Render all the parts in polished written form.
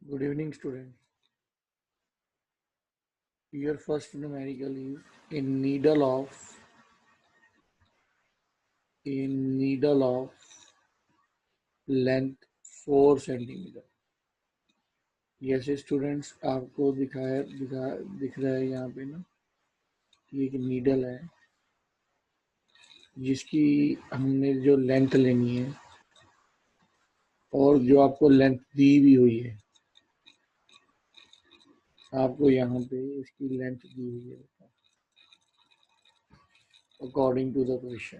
Good evening, students. Your first numerical is in needle of length 4 centimetre. जैसे students आपको दिख रहा है यहाँ पे ना, ये एक नीडल है जिसकी हमने जो लेंथ लेनी है और जो आपको लेंथ दी भी हुई है, आपको यहाँ पे इसकी लेंथ दी हुई है अकॉर्डिंग टू द क्वेश्चन.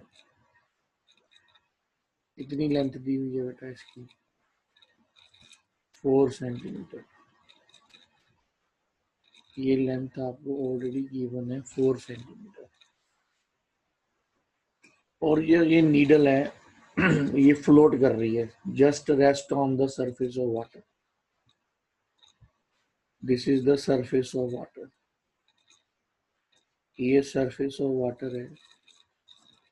इतनी लेंथ दी हुई है बेटा इसकी 4 सेंटीमीटर. ये लेंथ आपको ऑलरेडी गिवन है 4 सेंटीमीटर. और ये नीडल है ये फ्लोट कर रही है, just rest on the surface of water. This is the surface of water. ये सरफेस ऑफ वाटर है,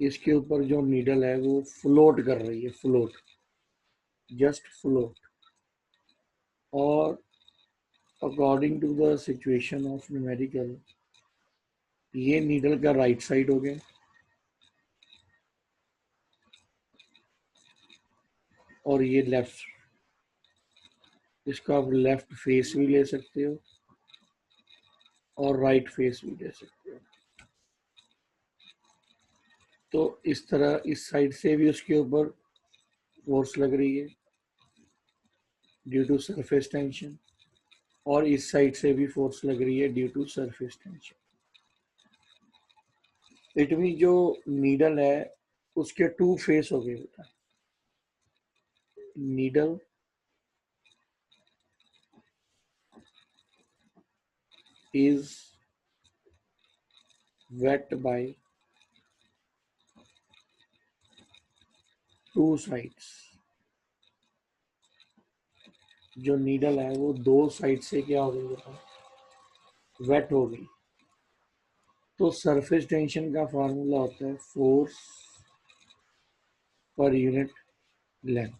इसके ऊपर जो नीडल है वो फ्लोट कर रही है, फ्लोट, जस्ट फ्लोट. और according to the situation of numerical, ये नीडल का राइट साइड हो गया और ये लेफ्ट. इसका आप लेफ्ट फेस भी ले सकते हो और राइट फेस भी ले सकते हो. तो इस तरह इस साइड से भी उसके ऊपर फोर्स लग रही है ड्यू टू सरफेस टेंशन, और इस साइड से भी फोर्स लग रही है due to surface tension. It mean जो नीडल है उसके टू फेस हो गए बेटा. Needle is wet by two sides. जो नीडल है वो दो साइड से क्या हो गई बेटा, वेट हो गई. तो सरफेस टेंशन का फार्मूला होता है फोर्स पर यूनिट लेंथ,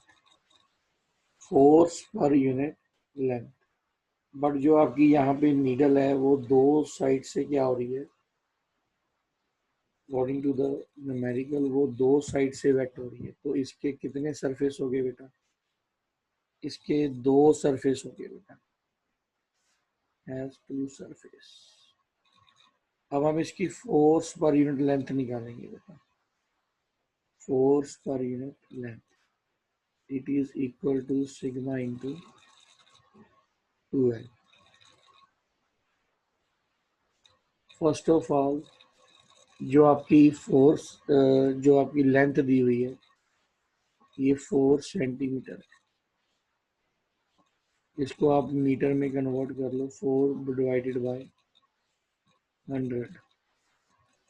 फोर्स पर यूनिट लेंथ. बट जो आपकी यहाँ पे नीडल है वो दो साइड से क्या हो रही है, अकॉर्डिंग टू द न्यूमेरिकल वो दो साइड से वेट हो रही है. तो इसके कितने सरफेस हो गए बेटा, इसके दो सरफेस हो गए बेटा, हैज टू सरफेस. अब हम इसकी फोर्स पर यूनिट लेंथ निकालेंगे बेटा. फोर्स पर unit length, it is equal to sigma into 2L. First of all जो आपकी फोर्स जो आपकी लेंथ दी हुई है ये 4 सेंटीमीटर है. इसको आप मीटर में कन्वर्ट कर लो, 4 डिवाइडेड बाय 100,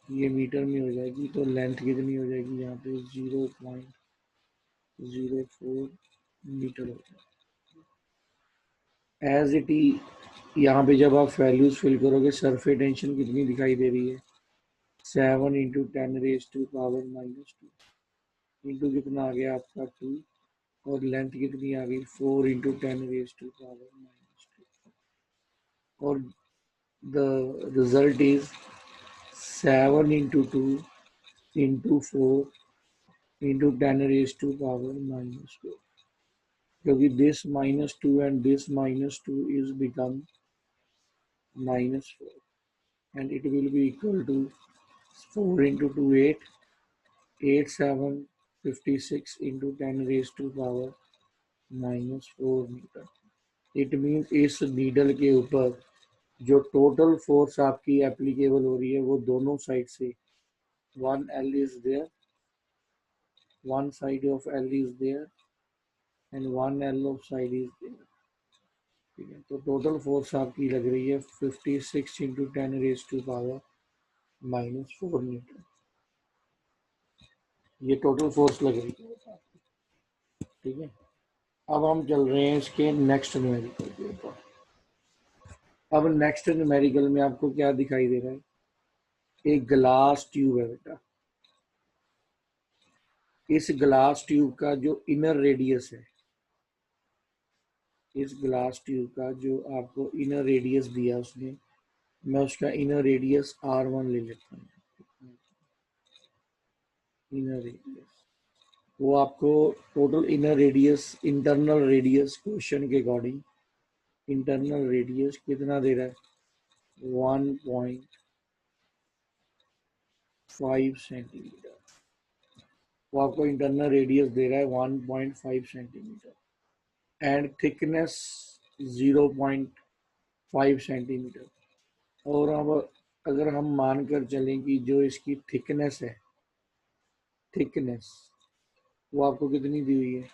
ये मीटर में हो जाएगी. तो लेंथ कितनी हो जाएगी यहाँ पे 0.04 मीटर हो जाएगी. एज इट ई यहाँ पे जब आप वैल्यूज फिल करोगे, सरफेस टेंशन कितनी दिखाई दे रही है, 7 इंटू 10⁻⁻², इंटू कितना आ गया आपका 2, और लेंथ कितनी आ गई 4 इंटू 10⁻², और the result is 7 into 2 into 4 into 10⁻², क्योंकि this -2 and this -2 is become -4, and it will be equal to 4 into 2 8, 8 7 56 into 10⁻⁻4 metre. It mean इस नीडल के ऊपर जो टोटल फोर्स आपकी एप्लीकेबल हो रही है वो दोनों साइड से, one L is there, one side of L is there and one L of side is there. ठीक है, तो टोटल फोर्स आपकी लग रही है 56 इंटू 10⁻⁻4 मीटर. ये टोटल फोर्स लग रही है. ठीक है, अब हम चल रहे हैं इसके नेक्स्ट न्यूमेरिकल के ऊपर. अब नेक्स्ट न्यूमेरिकल में आपको क्या दिखाई दे रहा है, एक ग्लास ट्यूब है बेटा. इस ग्लास ट्यूब का जो इनर रेडियस है इस ग्लास ट्यूब का जो आपको इनर रेडियस दिया उसने, मैं उसका इनर रेडियस R1 ले लेता हूँ। इनर रेडियस वो आपको total inner radius, internal radius question के अकॉर्डिंग इंटरनल रेडियस कितना दे रहा है, 1.5 सेंटीमीटर। वो आपको इंटरनल रेडियस दे रहा है 1.5 सेंटीमीटर एंड थिकनेस 0.5 सेंटीमीटर। और अब अगर हम मानकर चलें कि जो इसकी थिकनेस है, थिकनेस वो आपको कितनी दी हुई है,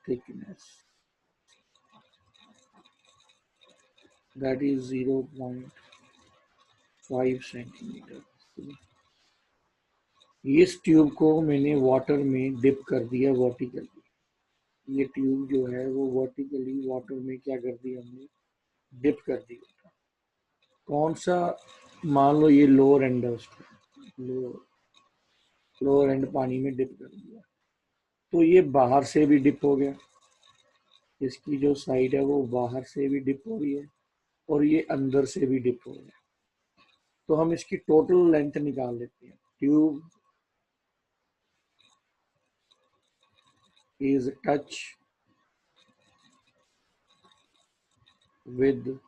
थिकनेस दैट इज 0.5 सेंटीमीटर। इस ट्यूब को मैंने वाटर में डिप कर दिया वर्टिकली। ये ट्यूब जो है वो वर्टिकली वाटर में क्या कर दिया हमने, डिप कर दिया। कौन सा, मान लो ये लोअर एंड है उसका, लोअर एंड पानी में डिप कर दिया, तो ये बाहर से भी डिप हो गया, इसकी जो साइड है वो बाहर से भी डिप हो रही है और ये अंदर से भी डिप हो रहा है। तो हम इसकी टोटल लेंथ निकाल लेते हैं। Tube is touch with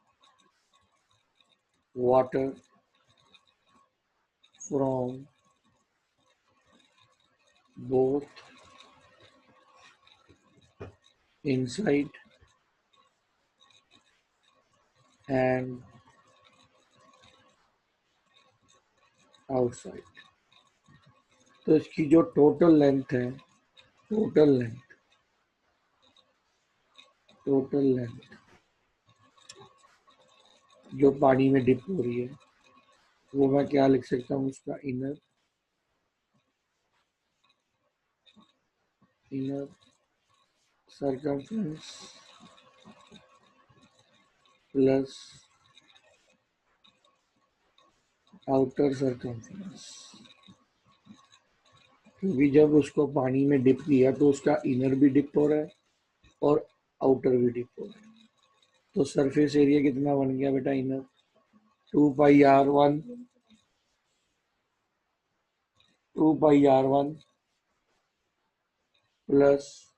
water from both inside and outside। तो इसकी जो टोटल लेंथ है, टोटल लेंथ टोटल लेंथ जो पानी में डिप हो रही है वो मैं क्या लिख सकता हूँ, उसका inner circumference plus outer circumference. क्योंकि जब उसको पानी में डिप किया तो उसका इनर भी डिप हो रहा है और आउटर भी डिप हो रहा है। तो सरफेस एरिया कितना बन गया बेटा, इनर 2 पाई R1 प्लस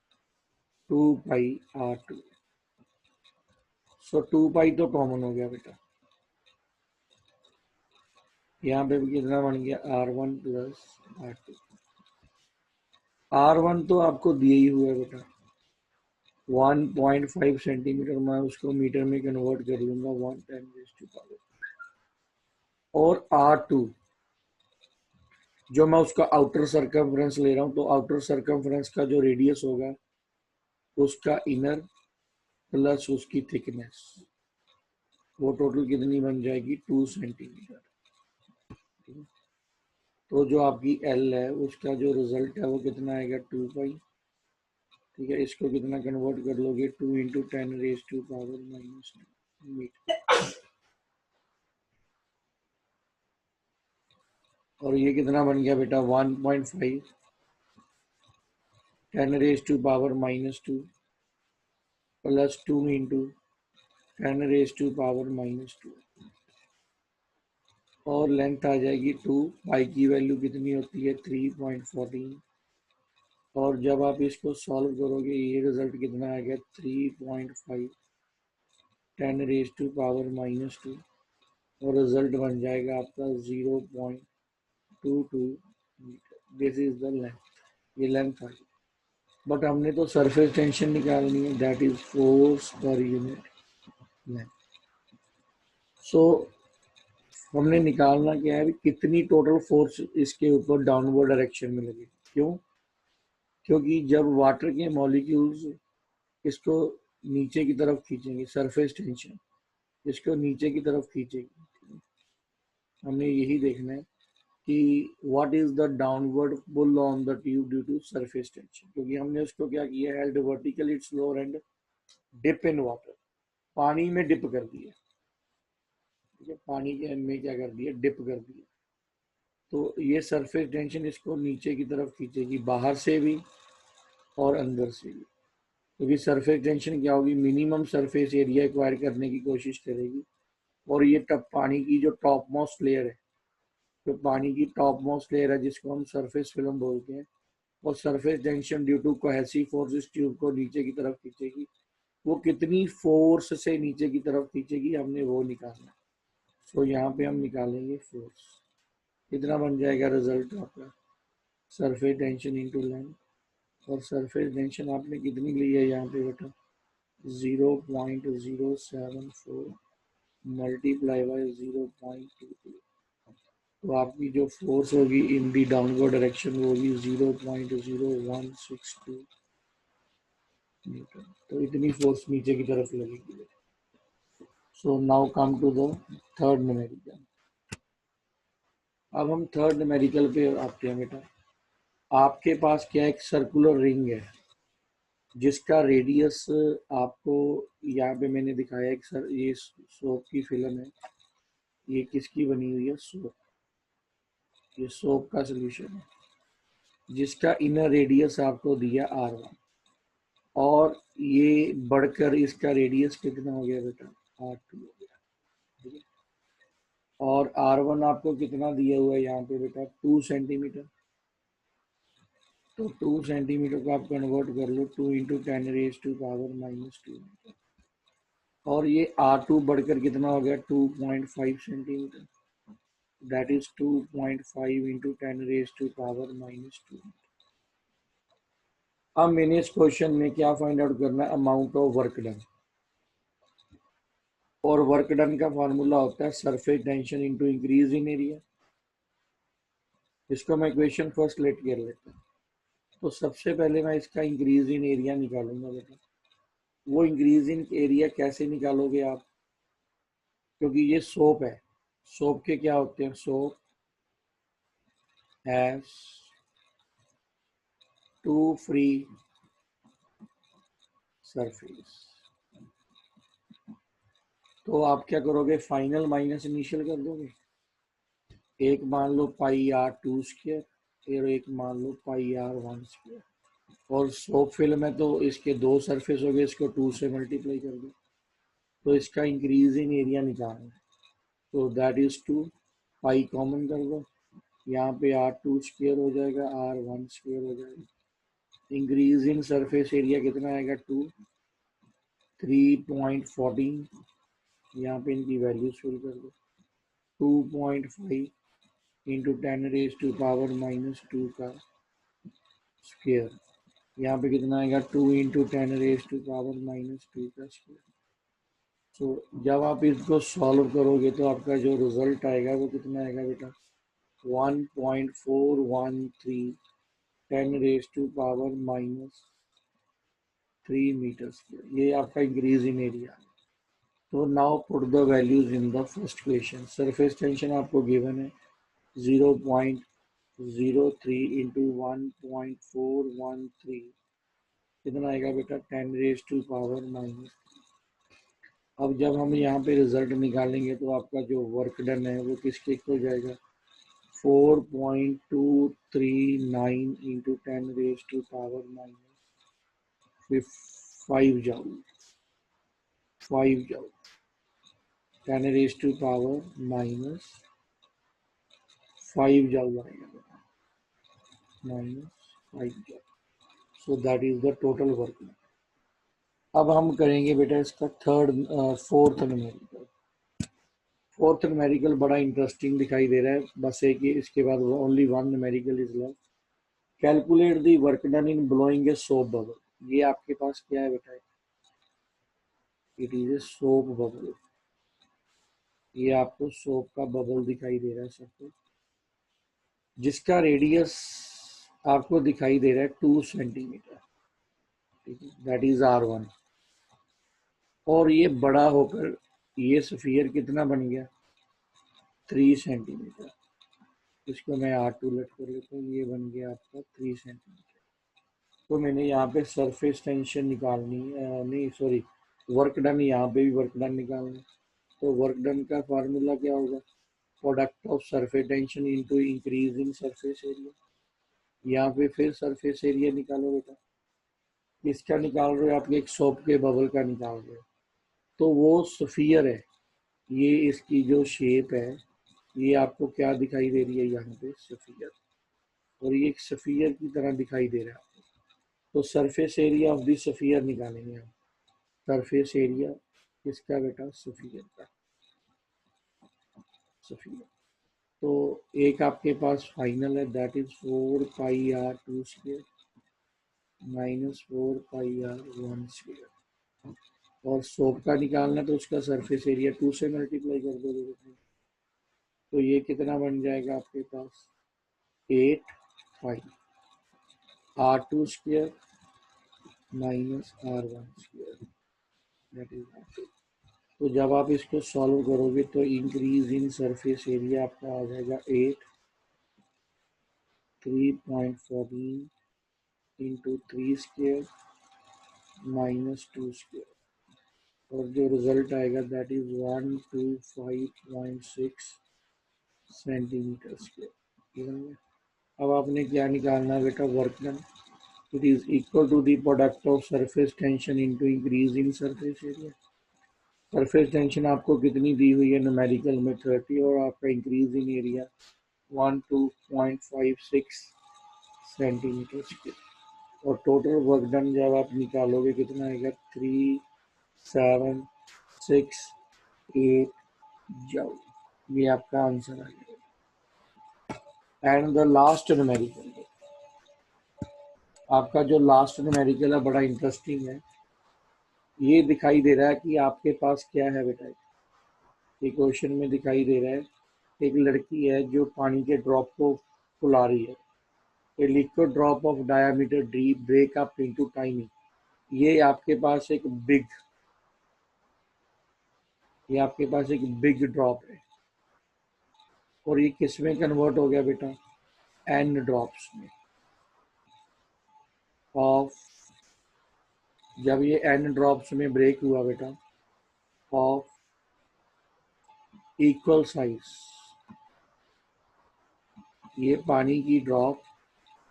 2 पाई R2। सो 2 पाई तो कॉमन हो गया बेटा, यहाँ पे भी कितना बन गया, R1 प्लस R2। R1 तो आपको दिया ही हुआ है बेटा 1.5 सेंटीमीटर, मैं उसको मीटर में कन्वर्ट कर लूंगा 1 × 10⁻⁴। और R2 जो मैं उसका आउटर सर्कमफ्रेंस ले रहा हूँ, तो आउटर सर्कमफ्रेंस का जो रेडियस होगा उसका इनर प्लस उसकी थिकनेस, वो टोटल कितनी बन जाएगी, 2 सेंटीमीटर। तो जो आपकी L है उसका जो रिजल्ट है वो कितना आएगा, 2 पाई। ठीक है, इसको कितना कन्वर्ट कर लोगे, 2 × 10⁻⁻⁻⁹ मीटर। और ये कितना बन गया बेटा, 1.5 10⁻⁻² प्लस 2 × 10⁻⁻²। और लेंथ आ जाएगी 2, पाई की वैल्यू कितनी होती है, 3.14। और जब आप इसको सॉल्व करोगे ये रिजल्ट कितना आ गया, 3.5 10⁻⁻²। और रिजल्ट बन जाएगा आपका 0.22 metre. This is the length, ये लेंथ आ गई। बट हमने तो सरफेस टेंशन निकालनी है, दैट इज फोर्स पर यूनिट लेंथ। सो हमने निकालना क्या है, कितनी टोटल फोर्स इसके ऊपर डाउनवर्ड डायरेक्शन में लगेगी। क्यों, क्योंकि जब वाटर के मॉलिक्यूल्स इसको नीचे की तरफ खींचेंगे, सरफेस टेंशन इसको नीचे की तरफ खींचेगी, हमने यही देखना है कि what is the downward pull on the tube due to surface tension. क्योंकि हमने उसको क्या किया, held vertical its lower end dip in water, पानी में डिप कर दिया। ठीक है, पानी के में क्या कर दिया, डिप कर दिया। तो ये सरफेस टेंशन इसको नीचे की तरफ खींचेगी, बाहर से भी और अंदर से भी। क्योंकि सरफेस टेंशन क्या होगी, मिनिमम सरफेस एरिया एक्वायर करने की कोशिश करेगी। और ये टप पानी की जो टॉप मोस्ट लेयर है, जो पानी की टॉप मोस्ट लेयर है जिसको हम सरफेस फिल्म बोलते हैं, और surface tension due to cohesive force इस ट्यूब को नीचे की तरफ खींचेगी। वो कितनी फोर्स से नीचे की तरफ खींचेगी हमने वो निकालना है। तो यहाँ पे हम निकालेंगे फोर्स। कितना बन जाएगा रिजल्ट आपका, सरफेस टेंशन इंटू लेंथ। और सरफेस टेंशन आपने कितनी ली है यहाँ पे बेटा, 0.074 मल्टीप्लाई बाय 0.22। तो आपकी जो फोर्स होगी इन दी डाउनवर्ड डायरेक्शन वो होगी 0.0162 न्यूटन। तो इतनी फोर्स नीचे की तरफ लगेगी। So now come to the third numerical. अब हम थर्ड न्यूमेरिकल पे आते हैं बेटा। आपके पास क्या एक सर्कुलर रिंग है जिसका रेडियस आपको यहाँ पे मैंने दिखाया एक सर, ये सोप की फिल्म है। ये किसकी बनी हुई है, सोप। ये सोप का सोल्यूशन है जिसका इनर रेडियस आपको दिया R1, और ये बढ़कर इसका रेडियस कितना हो गया बेटा, R2 हो गया। ठीक है। और R1 आपको कितना दिया हुआ है यहाँ पे बेटा, 2 सेंटीमीटर। तो 2 सेंटीमीटर को आप कन्वर्ट कर लो 2 × 10⁻⁻²। और ये R2 बढ़कर कितना हो गया, 2.5 सेंटीमीटर। That is 2.5 × 10⁻⁻²। अब मैंने इस क्वेश्चन में क्या फाइंड आउट करना है, अमाउंट ऑफ वर्क डन। और वर्क डन का फॉर्मूला होता है surface tension into increase in area. इसको मैं इक्वेशन फर्स्ट लेट कर लेता हूँ। तो सबसे पहले मैं इसका इंक्रीज इन एरिया निकालूंगा बेटा। वो इंक्रीज इन एरिया कैसे निकालोगे आप, क्योंकि ये सोप है। सोप के क्या होते हैं, soap has two free surface. तो आप क्या करोगे, फाइनल माइनस इनिशियल कर दोगे। एक मान लो πr² और एक मान लो πr1²। और सोप फिल्म है तो इसके दो सरफेस हो गए, इसको 2 से मल्टीप्लाई कर दो। तो इसका इंक्रीज इन एरिया निकालना है। तो दैट इज 2, पाई कॉमन कर दो, यहाँ पे R2² हो जाएगा, R1² हो जाएगा। इंक्रीज इन सरफेस एरिया कितना आएगा, 2, 3.14। यहाँ पे इनकी वैल्यूज फिल कर दो। 2.5 इंटू 10⁻⁻² का स्क्वेयर। यहाँ पे कितना आएगा, 2 × 10⁻⁻² का स्क्वेयर। तो जब आप इसको सॉल्व करोगे तो आपका जो रिजल्ट आएगा वो कितना आएगा बेटा, 1.413 10⁻³ मीटर स्क्वेयर। ये आपका इंक्रीज इन एरिया। तो now put the values in the first question. Surface tension आपको गिवन है 0.03 इंटू 1.413, कितना आएगा बेटा, 10⁻⁻। अब जब हम यहाँ पे रिजल्ट निकालेंगे तो आपका जो वर्क डन है वो किसके इक्वल जाएगा, 4.239 इंटू 10⁻⁵ जाऊल 10⁻⁻5 जाऊल आएगा, -5 joule. So that is the total work. अब हम करेंगे बेटा इसका फोर्थ न्यूमेरिकल। फोर्थ न्यूमेरिकल बड़ा इंटरेस्टिंग दिखाई दे रहा है, बस एक ही, इसके बाद only one numerical is left. Calculate the work done in blowing a soap bubble. ये आपके पास क्या है बेटा, it is a soap bubble. ये आपको सोप का बबल दिखाई दे रहा है सबको, जिसका रेडियस आपको दिखाई दे रहा है 2 सेंटीमीटर। ठीक है, दैट इज R1। और ये बड़ा होकर ये स्फीयर कितना बन गया, 3 सेंटीमीटर। इसको मैं R2 लेट कर लेता हूँ, ये बन गया आपका 3 सेंटीमीटर। तो मैंने यहाँ पे सरफेस टेंशन निकालनी नहीं सॉरी, वर्क डन, यहाँ पे भी वर्क डन निकालना। तो वर्क डन का फार्मूला क्या होगा, product of surface tension into increase in surface area. यहाँ पे फिर सरफेस एरिया निकालो बेटा। इसका निकाल रहे हो, आप एक सोप के बबल का निकाल रहे हो, तो वो स्फीयर है। ये इसकी जो शेप है, ये आपको क्या दिखाई दे रही है यहाँ पे, स्फीयर। और ये एक स्फीयर की तरह दिखाई दे रहा है आपको। तो surface area of the sphere निकालेंगे हम। सरफेस एरिया किसका बेटा, स्फीयर का, स्फीयर। तो एक आपके पास फाइनल है, दैट इज 4 πr² -4 πr1²। और सोप का निकालना तो उसका सरफेस एरिया 2 से मल्टीप्लाई कर दोगे तो ये कितना बन जाएगा आपके पास, 8 πr2² -r1², दैट इज। तो जब आप इसको सॉल्व करोगे तो इंक्रीज इन सरफेस एरिया आपका आ जाएगा 3.14 × 3² -2²। और जो रिजल्ट आएगा दैट इज 125.6 सेंटीमीटर²। अब आपने क्या निकालना है बेटा, work done. It is equal to the product of surface tension into increase in surface area. Surface tension आपको कितनी दी हुई है न्यूमेरिकल में, 30, और आपका इंक्रीज इन एरिया 12.56 सेंटीमीटर²। और टोटल वर्क डन जब आप निकालोगे कितना आएगा, 3768 जूल। ये आपका आंसर आ गया। एंड द लास्ट न्यूमेरिकल, आपका जो लास्ट न्यूमेरिकल है बड़ा इंटरेस्टिंग है। ये दिखाई दे रहा है कि आपके पास क्या है बेटा, ये क्वेश्चन में दिखाई दे रहा है, एक लड़की है जो पानी के ड्रॉप को फुला रही है। A liquid drop of diameter D break up into tiny. ये आपके पास एक बिग, ये आपके पास एक बिग ड्रॉप है, और ये किस में कन्वर्ट हो गया बेटा, एन ड्रॉप्स में ऑफ, जब ये एन ड्रॉप्स में ब्रेक हुआ बेटा, ऑफ इक्वल साइज। ये पानी की ड्रॉप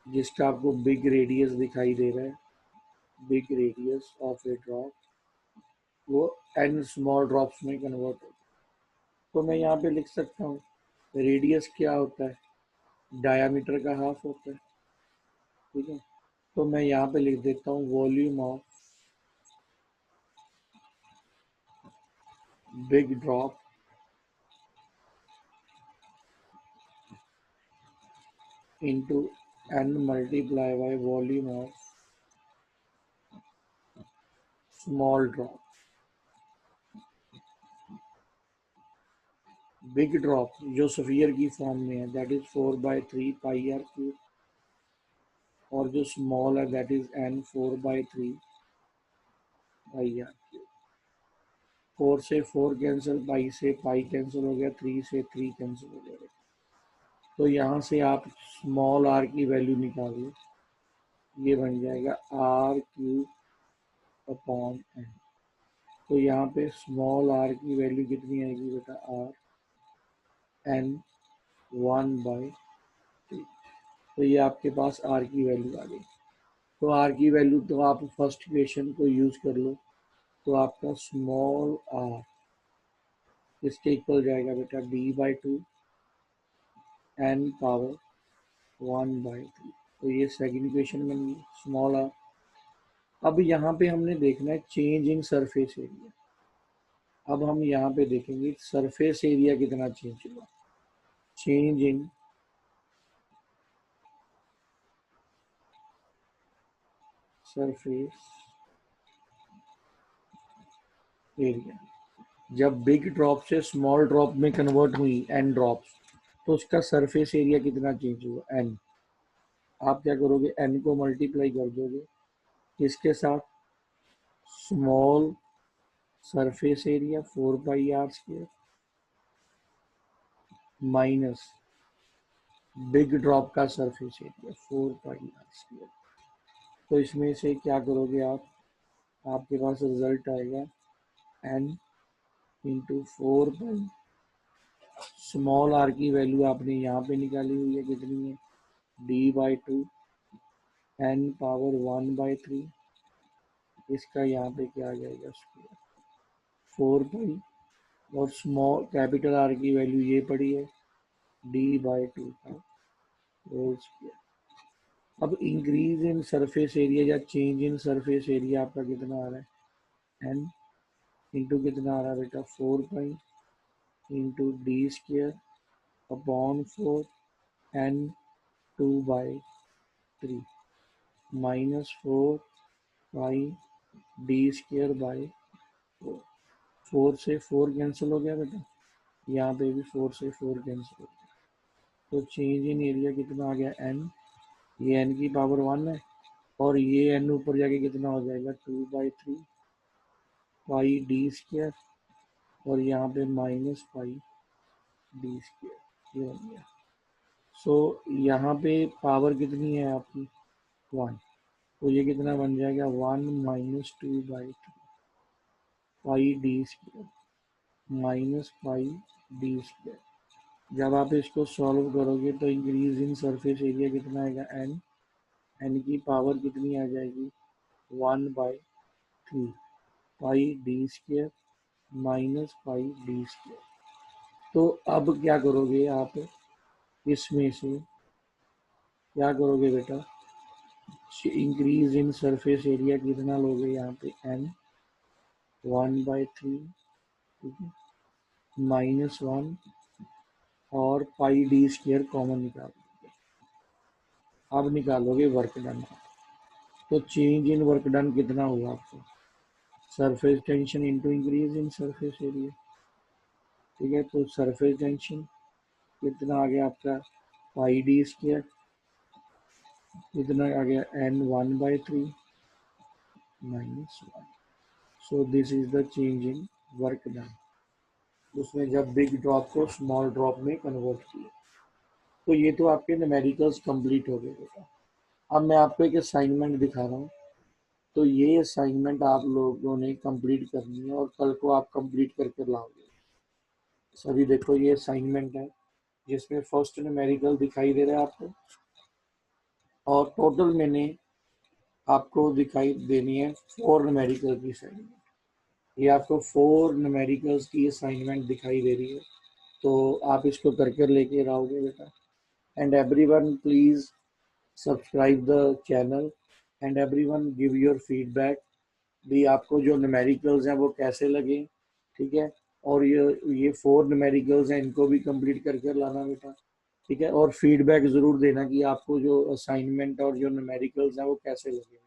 जिसका आपको बिग रेडियस दिखाई दे रहा है, big radius of A drop, वो एन स्मॉल ड्रॉप्स में कन्वर्ट हो। तो मैं यहाँ पे लिख सकता हूँ, रेडियस क्या होता है, डायामीटर का हाफ होता है, ठीक है। तो मैं यहाँ पे लिख देता हूँ volume of big drop into n multiply by volume of small drop. Big drop जो स्फीयर की फॉर्म में है दैट इज 4/3 πr³, और जो स्मॉल है दैट इज n 4/3 πr³। 4 से 4 कैंसिल, पाई से पाई कैंसिल हो गया, 3 से 3 कैंसिल हो गया। तो यहाँ से आप स्मॉल r की वैल्यू निकाल लो, ये बन जाएगा r³ अपॉन n। तो यहाँ पे स्मॉल r की वैल्यू कितनी आएगी बेटा, rn1/3। तो ये आपके पास r की वैल्यू आ गई। तो r की वैल्यू तो आप फर्स्ट इक्वेशन को यूज कर लो, तो आपका स्मॉल r इसके इक्वल जाएगा बेटा d/2 n पावर 1/3। तो ये सेकंड इक्वेशन बन गई, स्मॉल r। अब यहाँ पे हमने देखना है चेंज इन सरफेस एरिया। अब हम यहाँ पे देखेंगे सरफेस एरिया कितना चेंज हुआ, चेंज इन सरफेस एरिया। जब बिग ड्रॉप से स्मॉल ड्रॉप में कन्वर्ट हुई एन ड्रॉप्स, तो उसका सरफेस एरिया कितना चेंज हुआ, एन। आप क्या करोगे, एन को मल्टीप्लाई कर दोगे किसके साथ, small surface area 4πr² minus big drop का सरफेस एरिया 4πr²। तो इसमें से क्या करोगे आप, आपके पास रिजल्ट आएगा n इंटू 4 स्मॉल r की वैल्यू आपने यहाँ पे निकाली हुई है, कितनी है, d/2 n पावर 1/3 इसका यहाँ पे क्या आ जाएगा स्क्वायर 4 पाई, और स्मॉल कैपिटल आर की वैल्यू ये पड़ी है d/2 का होल स्क्वायर। अब इंक्रीज इन सरफेस एरिया या चेंज इन सरफेस एरिया आपका कितना आ रहा है n इंटू कितना आ रहा है बेटा 4 pi into d² upon 4 n/2/3 -4 pi d² by 4। 4 से 4 कैंसिल हो गया बेटा, यहाँ पे भी 4 से 4 कैंसिल हो गया, तो चेंज इन एरिया कितना आ गया n, ये n की पावर 1 है, और ये n ऊपर जाके कितना हो जाएगा 2/3 पाई d², और यहाँ पे -पाई d², ये हो गया। सो यहाँ पे पावर कितनी है आपकी 1, तो ये कितना बन जाएगा 1 -2/3 पाई d² -पाई d²। जब आप इसको सॉल्व करोगे तो इंक्रीज इन सरफेस एरिया कितना आएगा n, n की पावर कितनी आ जाएगी 1/3 पाई d² -पाई d²। तो अब क्या करोगे आप, इसमें से क्या करोगे बेटा, इंक्रीज इन सरफेस एरिया कितना लोगे यहाँ पे n 1/3, ठीक है, -1 और पाई d² कॉमन निकालोगे। अब निकालोगे वर्क डन, तो चेंज इन वर्क डन कितना हुआ आपको, surface tension into increase in surface area, ठीक है, तो सरफेस टेंशन कितना आ गया आपका पाई d², कितना आ गया n 1/3 -1। So this is the change in work done, उसने जब बिग ड्रॉप को स्मॉल ड्रॉप में कन्वर्ट किया। तो ये तो आपके न्यूमेरिकल्स कंप्लीट हो गए बेटा। अब मैं आपको एक असाइनमेंट दिखा रहा हूँ, तो ये असाइनमेंट आप लोगों ने कंप्लीट करनी है और कल को आप कंप्लीट करके लाओगे। सभी देखो ये असाइनमेंट है जिसमें फर्स्ट न्यूमेरिकल दिखाई दे रहा है आपको, और टोटल मैंने आपको दिखाई देनी है 4 न्यूमेरिकल की असाइनमेंट। ये आपको 4 न्यूमेरिकल्स की असाइनमेंट दिखाई दे रही है, तो आप इसको करके लेके आओगे बेटा। And everyone please subscribe the channel, and everyone give your feedback भी आपको जो न्यूमेरिकल्स हैं वो कैसे लगे, ठीक है। और ये 4 न्यूमेरिकल्स हैं, इनको भी कंप्लीट करके लाना बेटा, ठीक है। और फीडबैक ज़रूर देना कि आपको जो असाइनमेंट और जो न्यूमेरिकल्स हैं वो कैसे लगे।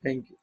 Thank you.